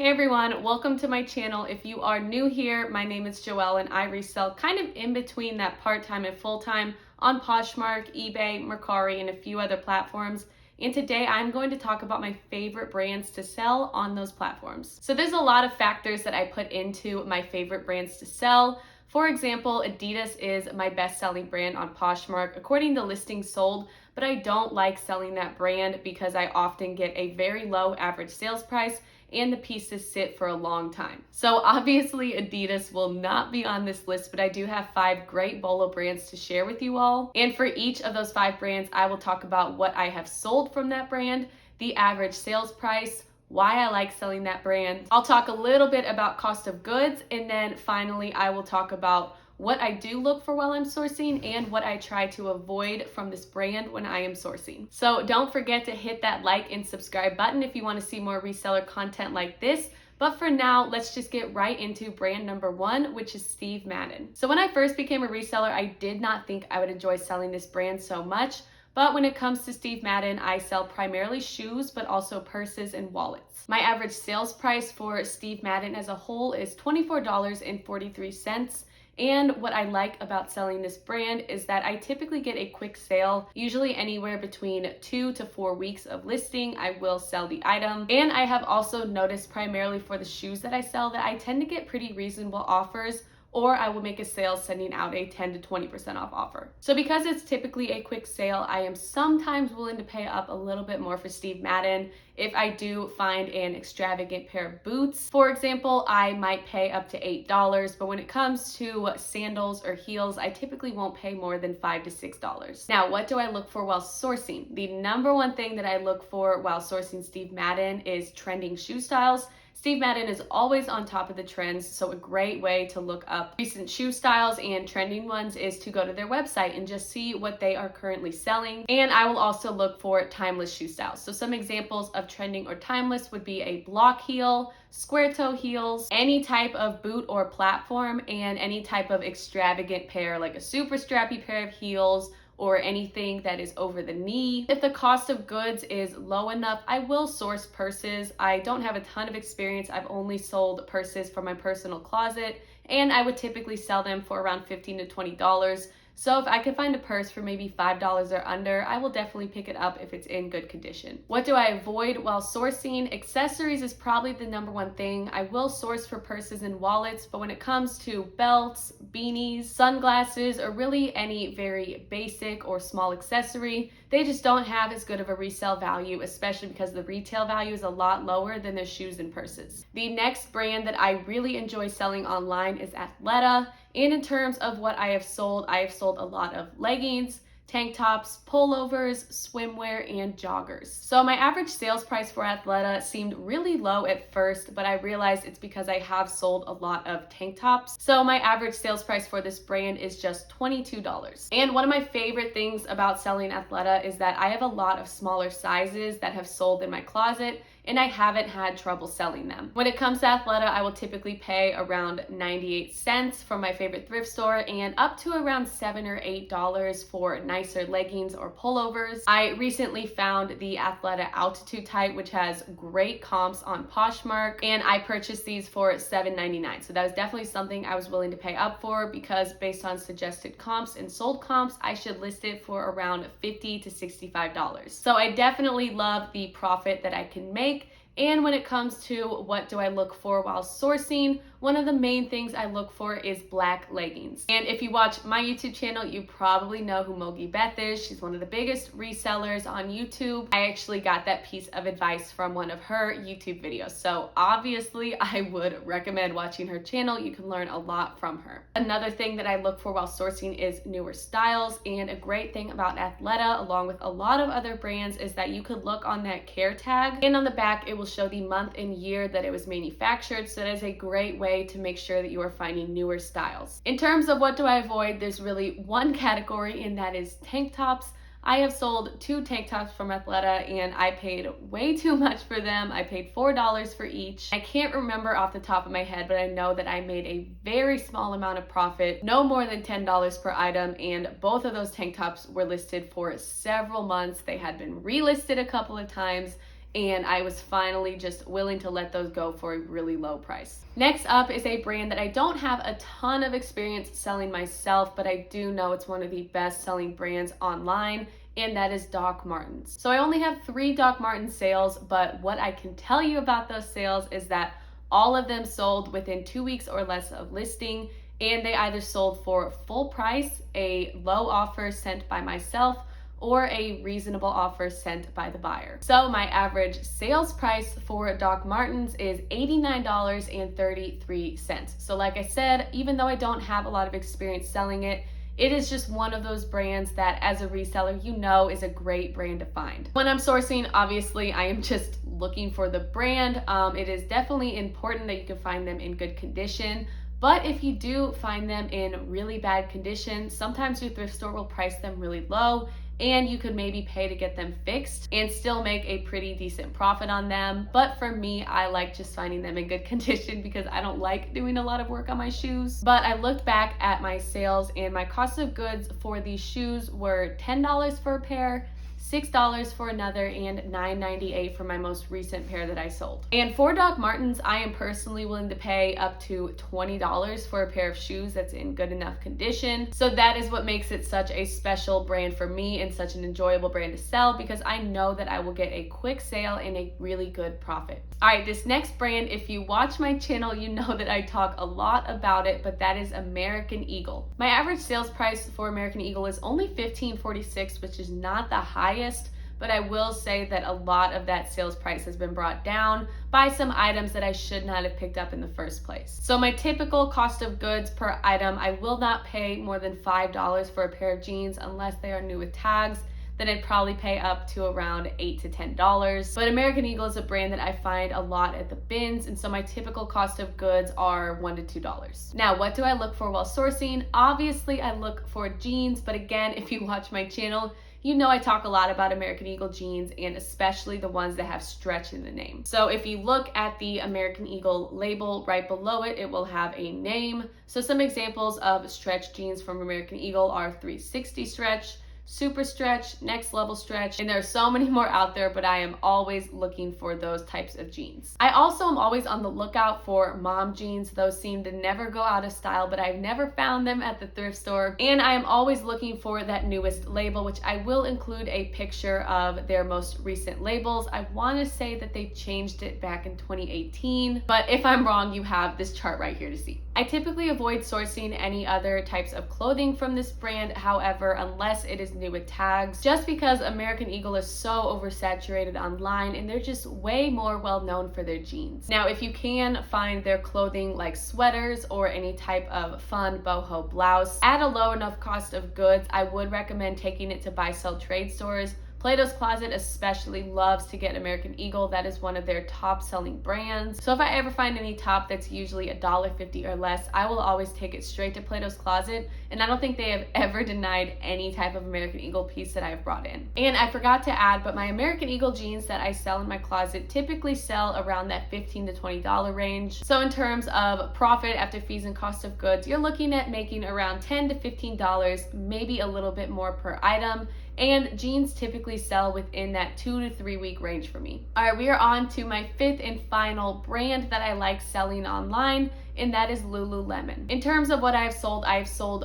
Hey everyone, welcome to my channel. If you are new here, my name is Joelle and I resell kind of in between that part-time and full-time on Poshmark, eBay, Mercari, and a few other platforms. And today I'm going to talk about my favorite brands to sell on those platforms. So there's a lot of factors that I put into my favorite brands to sell. For example, Adidas is my best-selling brand on Poshmark according to listings sold, but I don't like selling that brand because I often get a very low average sales price and the pieces sit for a long time. So obviously Adidas will not be on this list, but I do have 5 great BOLO brands to share with you all. And for each of those 5 brands, I will talk about what I have sold from that brand, the average sales price, why I like selling that brand. I'll talk a little bit about cost of goods, and then finally I will talk about what I do look for while I'm sourcing and what I try to avoid from this brand when I am sourcing. So don't forget to hit that like and subscribe button if you want to see more reseller content like this. But for now, let's just get right into brand number 1, which is Steve Madden. So when I first became a reseller, I did not think I would enjoy selling this brand so much. But when it comes to Steve Madden, I sell primarily shoes, but also purses and wallets. My average sales price for Steve Madden as a whole is $24.43. And what I like about selling this brand is that I typically get a quick sale, usually anywhere between 2 to 4 weeks of listing, I will sell the item. And I have also noticed primarily for the shoes that I sell that I tend to get pretty reasonable offers, or I will make a sale sending out a 10 to 20% off offer. So because it's typically a quick sale, I am sometimes willing to pay up a little bit more for Steve Madden. If I do find an extravagant pair of boots, for example, I might pay up to $8, but when it comes to sandals or heels, I typically won't pay more than $5 to $6. Now, what do I look for while sourcing? The number one thing that I look for while sourcing Steve Madden is trending shoe styles. Steve Madden is always on top of the trends, so a great way to look up recent shoe styles and trending ones is to go to their website and just see what they are currently selling. And I will also look for timeless shoe styles. So some examples of trending or timeless would be a block heel, square toe heels, any type of boot or platform, and any type of extravagant pair like a super strappy pair of heels, or anything that is over the knee. If the cost of goods is low enough, I will source purses. I don't have a ton of experience. I've only sold purses from my personal closet, and I would typically sell them for around $15 to $20. So if I could find a purse for maybe $5 or under, I will definitely pick it up if it's in good condition. What do I avoid while sourcing? Accessories is probably the number one thing. I will source for purses and wallets, but when it comes to belts, beanies, sunglasses, or really any very basic or small accessory, they just don't have as good of a resale value, especially because the retail value is a lot lower than their shoes and purses. The next brand that I really enjoy selling online is Athleta. And in terms of what I have sold a lot of leggings, tank tops, pullovers, swimwear, and joggers. So my average sales price for Athleta seemed really low at first, but I realized it's because I have sold a lot of tank tops. So my average sales price for this brand is just $22. And one of my favorite things about selling Athleta is that I have a lot of smaller sizes that have sold in my closet, and I haven't had trouble selling them. When it comes to Athleta, I will typically pay around 98 cents from my favorite thrift store and up to around $7 or $8 for nicer leggings or pullovers. I recently found the Athleta Altitude type, which has great comps on Poshmark, and I purchased these for $7.99. So that was definitely something I was willing to pay up for because based on suggested comps and sold comps, I should list it for around $50 to $65. So I definitely love the profit that I can make. And when it comes to what do I look for while sourcing, one of the main things I look for is black leggings. And if you watch my YouTube channel, you probably know who Mogi Beth is. She's one of the biggest resellers on YouTube. I actually got that piece of advice from one of her YouTube videos. So obviously I would recommend watching her channel. You can learn a lot from her. Another thing that I look for while sourcing is newer styles. And a great thing about Athleta, along with a lot of other brands, is that you could look on that care tag, and on the back it will show the month and year that it was manufactured. So that is a great way to make sure that you are finding newer styles. In terms of what do I avoid, there's really one category, and that is tank tops. I have sold 2 tank tops from Athleta and I paid way too much for them. I paid $4 for each. I can't remember off the top of my head, but I know that I made a very small amount of profit, no more than $10 per item, and both of those tank tops were listed for several months. They had been relisted a couple of times, and I was finally just willing to let those go for a really low price. Next up is a brand that I don't have a ton of experience selling myself, but I do know it's one of the best selling brands online, and that is Doc Martens. So I only have 3 Doc Martens sales, but what I can tell you about those sales is that all of them sold within 2 weeks or less of listing, and they either sold for full price, a low offer sent by myself, or a reasonable offer sent by the buyer. So my average sales price for Doc Martens is $89.33. So like I said, even though I don't have a lot of experience selling it, it is just one of those brands that as a reseller, you know is a great brand to find. When I'm sourcing, obviously I am just looking for the brand. It is definitely important that you can find them in good condition. But if you do find them in really bad condition, sometimes your thrift store will price them really low, and you could maybe pay to get them fixed and still make a pretty decent profit on them. But for me, I like just finding them in good condition because I don't like doing a lot of work on my shoes. But I looked back at my sales, and my cost of goods for these shoes were $10 for a pair, $6 for another, and $9.98 for my most recent pair that I sold. And for Doc Martens, I am personally willing to pay up to $20 for a pair of shoes that's in good enough condition. So that is what makes it such a special brand for me and such an enjoyable brand to sell, because I know that I will get a quick sale and a really good profit. All right, this next brand, if you watch my channel, you know that I talk a lot about it, but that is American Eagle. My average sales price for American Eagle is only $15.46, which is not the highest, but I will say that a lot of that sales price has been brought down by some items that I should not have picked up in the first place. So my typical cost of goods per item, I will not pay more than $5 for a pair of jeans unless they are new with tags. Then I'd probably pay up to around $8 to $10. But American Eagle is a brand that I find a lot at the bins, and so my typical cost of goods are $1 to $2. Now, what do I look for while sourcing? Obviously, I look for jeans, but again, if you watch my channel, you know I talk a lot about American Eagle jeans, and especially the ones that have stretch in the name. So if you look at the American Eagle label right below it, it will have a name. So some examples of stretch jeans from American Eagle are 360 stretch, super stretch, next level stretch, and there are so many more out there, but I am always looking for those types of jeans. I also am always on the lookout for mom jeans. Those seem to never go out of style, but I've never found them at the thrift store. And I am always looking for that newest label, which I will include a picture of their most recent labels. I want to say that they changed it back in 2018, but if I'm wrong, you have this chart right here to see. I typically avoid sourcing any other types of clothing from this brand, however, unless it is new with tags, just because American Eagle is so oversaturated online and they're just way more well known for their jeans. Now, if you can find their clothing like sweaters or any type of fun boho blouse at a low enough cost of goods, I would recommend taking it to buy-sell trade stores. Plato's Closet especially loves to get American Eagle. That is one of their top selling brands. So if I ever find any top that's usually $1.50 or less, I will always take it straight to Plato's Closet. And I don't think they have ever denied any type of American Eagle piece that I've brought in. And I forgot to add, but my American Eagle jeans that I sell in my closet typically sell around that $15 to $20 range. So in terms of profit after fees and cost of goods, you're looking at making around $10 to $15, maybe a little bit more per item. And jeans typically sell within that 2 to 3 week range for me. All right, we are on to my 5th and final brand that I like selling online, and that is Lululemon. In terms of what I've sold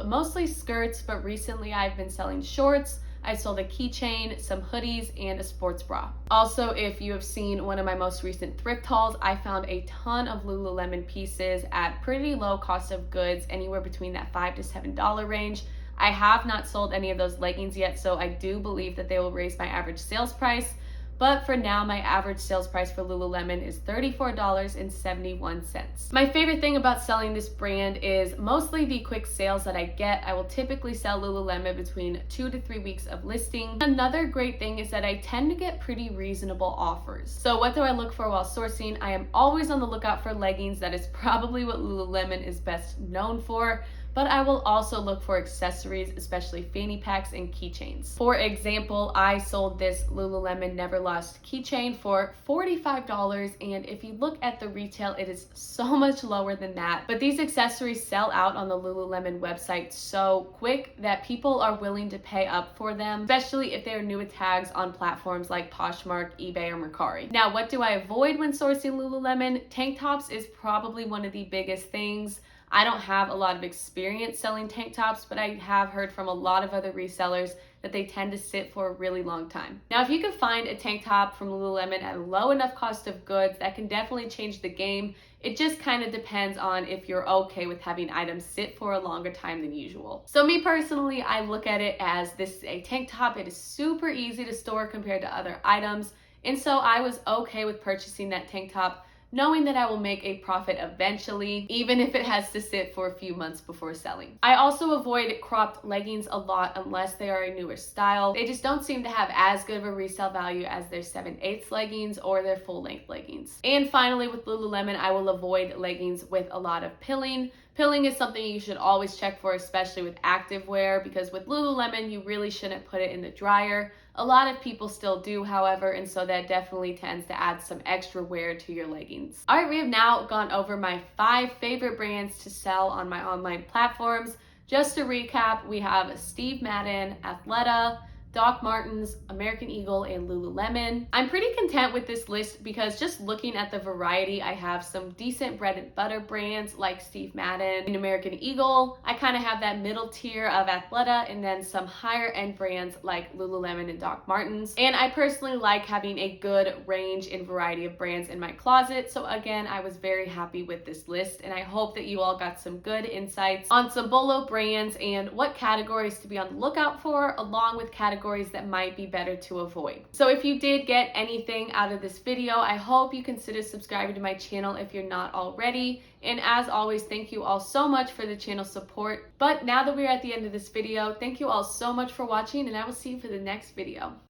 mostly skirts, but recently I've been selling shorts. I sold a keychain, some hoodies, and a sports bra. Also, if you have seen one of my most recent thrift hauls, I found a ton of Lululemon pieces at pretty low cost of goods, anywhere between that $5 to $7 range. I have not sold any of those leggings yet, so I do believe that they will raise my average sales price. But for now, my average sales price for Lululemon is $34.71. My favorite thing about selling this brand is mostly the quick sales that I get. I will typically sell Lululemon between 2 to 3 weeks of listing. Another great thing is that I tend to get pretty reasonable offers. So what do I look for while sourcing? I am always on the lookout for leggings. That is probably what Lululemon is best known for. but I will also look for accessories, especially fanny packs and keychains. For example, I sold this Lululemon Never Lost keychain for $45, and if you look at the retail, it is so much lower than that. But these accessories sell out on the Lululemon website so quick that people are willing to pay up for them, especially if they're new with tags on platforms like Poshmark, eBay, or Mercari. Now, what do I avoid when sourcing Lululemon? Tank tops is probably one of the biggest things. I don't have a lot of experience selling tank tops, but I have heard from a lot of other resellers that they tend to sit for a really long time. Now, if you can find a tank top from Lululemon at a low enough cost of goods, that can definitely change the game. It just kind of depends on if you're okay with having items sit for a longer time than usual. So me personally, I look at it as this is a tank top. It is super easy to store compared to other items. And so I was okay with purchasing that tank top, knowing that I will make a profit eventually, even if it has to sit for a few months before selling. I also avoid cropped leggings a lot unless they are a newer style. They just don't seem to have as good of a resale value as their 7/8 leggings or their full-length leggings. And finally, with Lululemon, I will avoid leggings with a lot of pilling. Pilling is something you should always check for, especially with activewear, because with Lululemon, you really shouldn't put it in the dryer. A lot of people still do, however, and so that definitely tends to add some extra wear to your leggings. All right, we have now gone over my 5 favorite brands to sell on my online platforms. Just to recap, we have Steve Madden, Athleta, Doc Martens, American Eagle, and Lululemon. I'm pretty content with this list because just looking at the variety, I have some decent bread and butter brands like Steve Madden and American Eagle. I kind of have that middle tier of Athleta and then some higher end brands like Lululemon and Doc Martens. And I personally like having a good range and variety of brands in my closet. So again, I was very happy with this list, and I hope that you all got some good insights on some BOLO brands and what categories to be on the lookout for, along with categories that might be better to avoid. So if you did get anything out of this video, I hope you consider subscribing to my channel if you're not already. And as always, thank you all so much for the channel support. But now that we're at the end of this video, thank you all so much for watching, and I will see you for the next video.